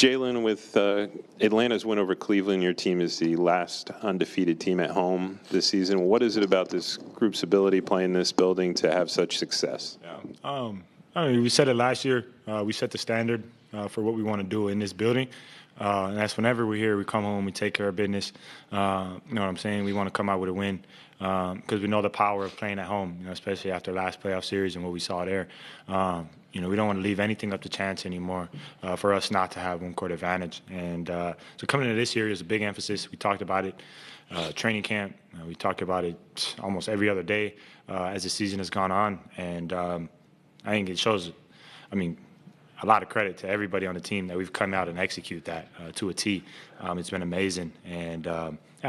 Jalen, with Atlanta's win over Cleveland, your team is the last undefeated team at home this season. What is it about this group's ability playing this building to have such success? Yeah. I mean, we said it last year. We set the standard for what we want to do in this building. And that's whenever we're here, we come home, we take care of business. You know what I'm saying? We want to come out with a win because we know the power of playing at home, especially after last playoff series and what we saw there. We don't want to leave anything up to chance anymore for us not to have home court advantage. And so coming into this year is a big emphasis. We talked about it. Training camp, we talked about it almost every other day as the season has gone on. And I think it shows, a lot of credit to everybody on the team that we've come out and execute that to a T. It's been amazing. And,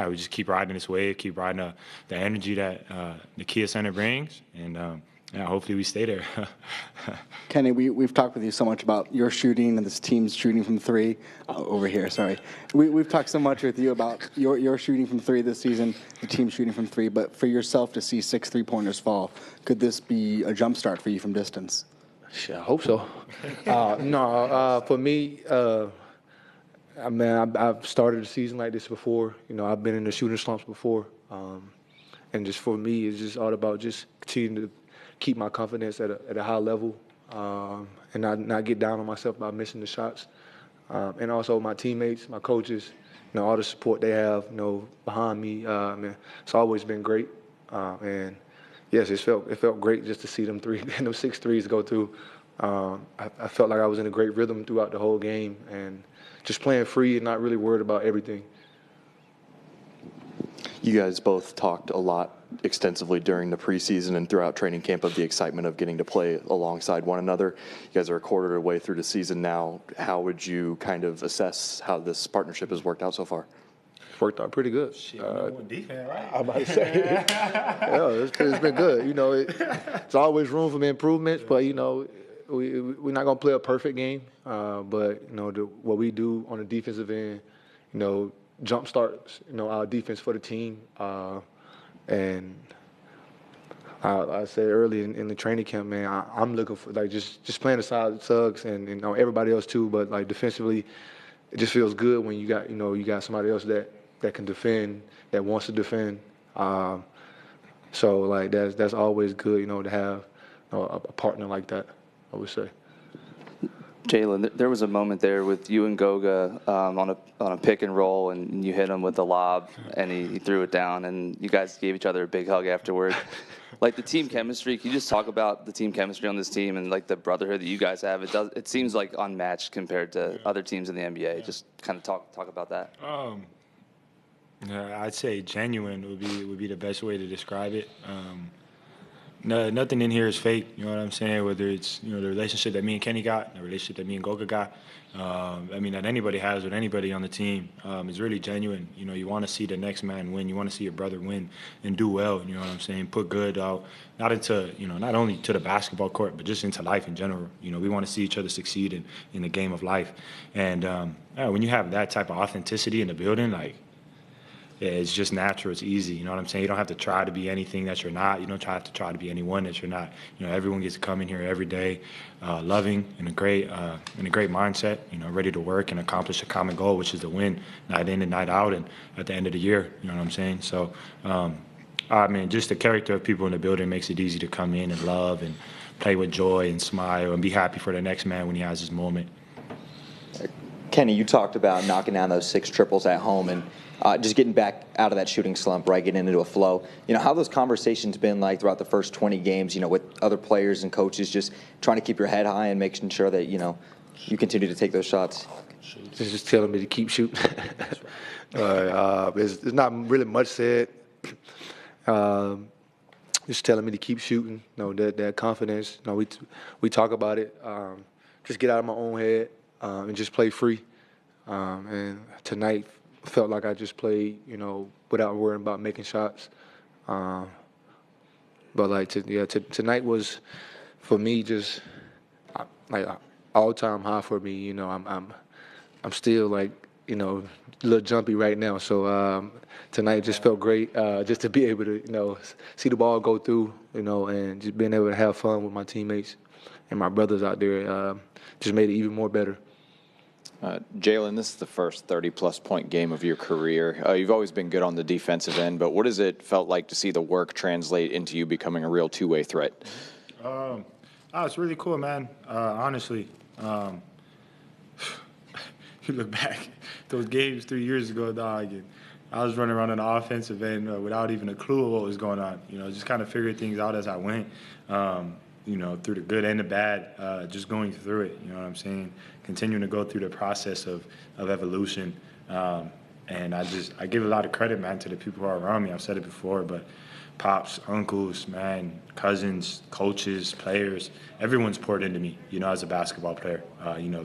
we just keep riding this wave, keep riding the energy that the Kia Center brings. And, hopefully we stay there. Kenny, we've talked with you so much about your shooting and this team's shooting from three. Over here, sorry. We've talked so much with you about your shooting from three this season, the team shooting from three. But for yourself to see 6 3-pointers fall, could this be a jump start for you from distance? I hope so. For me, I've started a season like this before. I've been in the shooting slumps before. And just for me, it's just all about just continuing to keep my confidence at a high level and not get down on myself by missing the shots. And also my teammates, my coaches, all the support they have, behind me. It's always been great. And yes, it felt great just to see them 6 threes go through. I felt like I was in a great rhythm throughout the whole game and just playing free and not really worried about everything. You guys both talked a lot extensively during the preseason and throughout training camp of the excitement of getting to play alongside one another. You guys are a quarter of the way through the season now. How would you kind of assess how this partnership has worked out so far? It's worked out pretty good. Defense, right? I'm about to say, it's been good. It's always room for improvements, but we're not gonna play a perfect game. But what we do on the defensive end, jump starts, our defense for the team. And I said early in the training camp, man, I'm looking for just playing aside Suggs and everybody else too. But defensively, it just feels good when you got somebody else that can defend, that wants to defend. So that's always good, to have a partner like that, I would say. Jalen, there was a moment there with you and Goga on a pick and roll, and you hit him with a lob, and he threw it down, and you guys gave each other a big hug afterward. The team chemistry, can you just talk about the team chemistry on this team and the brotherhood that you guys have? It seems unmatched compared to other teams in the NBA. Just kind of talk about that. I'd say genuine would be the best way to describe it. No, nothing in here is fake, you know what I'm saying? Whether it's, the relationship that me and Kenny got, the relationship that me and Goga got, that anybody has with anybody on the team is really genuine. You want to see the next man win. You want to see your brother win and do well, you know what I'm saying? Put good out, not only to the basketball court, but just into life in general. We want to see each other succeed in the game of life. And when you have that type of authenticity in the building, it's just natural. It's easy. You know what I'm saying? You don't have to try to be anything that you're not. You don't have to try to be anyone that you're not. Everyone gets to come in here every day, loving in a great mindset. Ready to work and accomplish a common goal, which is to win night in and night out, and at the end of the year. You know what I'm saying? So, just the character of people in the building makes it easy to come in and love and play with joy and smile and be happy for the next man when he has his moment. Kenny, you talked about knocking down those 6 triples at home and just getting back out of that shooting slump, right, getting into a flow. How those conversations been throughout the first 20 games, with other players and coaches, just trying to keep your head high and making sure that, you continue to take those shots? Just telling me to keep shooting. There's not really much said. Just telling me to keep shooting, that confidence. We talk about it. Just get out of my own head and just play free. And tonight felt like I just played, without worrying about making shots. But tonight was for me just all-time high for me. I'm still a little jumpy right now. So tonight just felt great, just to be able to see the ball go through, and just being able to have fun with my teammates and my brothers out there. Just made it even more better. Jalen, this is the first 30-plus point game of your career. You've always been good on the defensive end, but what has it felt like to see the work translate into you becoming a real two-way threat? It's really cool, man. Honestly, you look back, those games 3 years ago, dog, and I was running around on the offensive end without even a clue of what was going on. Just kind of figured things out as I went. Through the good and the bad, just going through it, you know what I'm saying? Continuing to go through the process of evolution. And I give a lot of credit, man, to the people who are around me. I've said it before, but pops, uncles, man, cousins, coaches, players, everyone's poured into me, as a basketball player.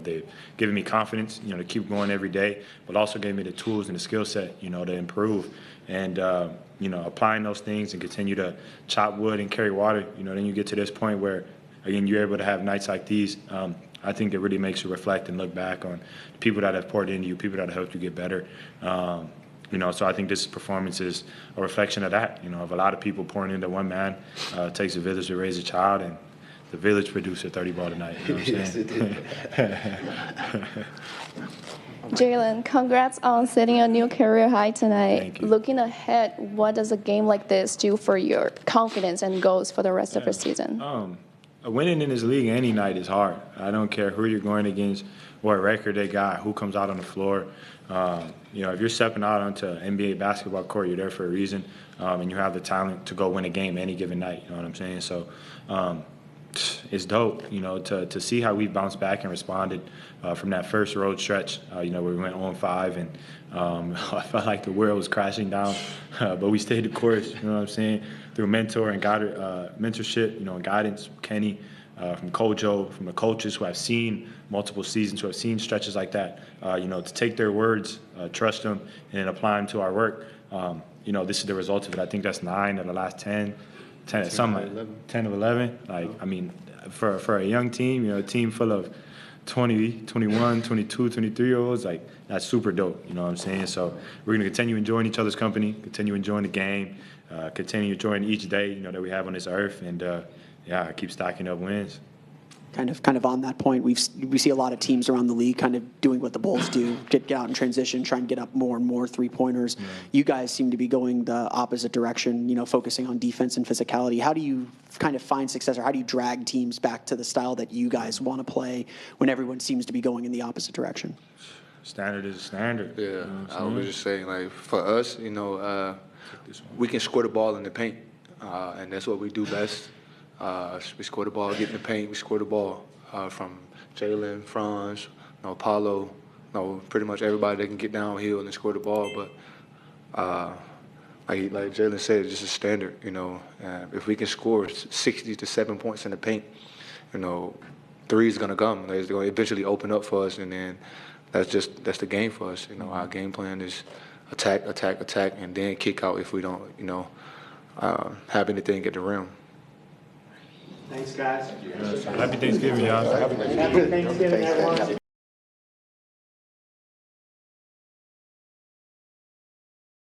They've given me confidence, to keep going every day, but also gave me the tools and the skill set, to improve. And, applying those things and continue to chop wood and carry water, then you get to this point where, again, you're able to have nights like these. I think it really makes you reflect and look back on the people that have poured into you, people that have helped you get better. So I think this performance is a reflection of that, of a lot of people pouring into one man. It takes a village to raise a child, and the village produced a 30-ball tonight. You know what I'm saying? Jalen, congrats on setting a new career high tonight. Thank you. Looking ahead, what does a game like this do for your confidence and goals for the rest of the season? Winning in this league any night is hard. I don't care who you're going against, what record they got, who comes out on the floor. If you're stepping out onto an NBA basketball court, you're there for a reason, and you have the talent to go win a game any given night. You know what I'm saying? So it's dope, to see how we bounced back and responded from that first road stretch, where we went 0-5, and I felt like the world was crashing down, but we stayed the course, you know what I'm saying, through mentorship, and guidance, Kenny, from Kojo, from the coaches who have seen multiple seasons, who have seen stretches like that, to take their words, trust them, and then apply them to our work. This is the result of it. I think that's 9 of the last 10 of 11. For a young team, a team full of 20, 21, 22, 23-year-olds, that's super dope, you know what I'm saying? So we're going to continue enjoying each other's company, continue enjoying the game, continue enjoying each day, that we have on this earth, and, keep stacking up wins. Kind of on that point, we see a lot of teams around the league kind of doing what the Bulls do, get out in transition, try and get up more and more three-pointers. Yeah. You guys seem to be going the opposite direction, focusing on defense and physicality. How do you kind of find success, or how do you drag teams back to the style that you guys want to play when everyone seems to be going in the opposite direction? Standard is a standard. Yeah, I was just saying, for us, we can score the ball in the paint, and that's what we do best. We score the ball, get in the paint, we score the ball from Jalen, Franz, Paulo, pretty much everybody that can get downhill and score the ball. But like Jalen said, it's just a standard, if we can score 60 to 7 points in the paint, three is going to come. It's going to eventually open up for us, and then that's the game for us. Our game plan is attack, attack, attack, and then kick out if we don't, have anything at the rim. Thanks, guys. Happy Thanksgiving, y'all. Happy Thanksgiving, everyone.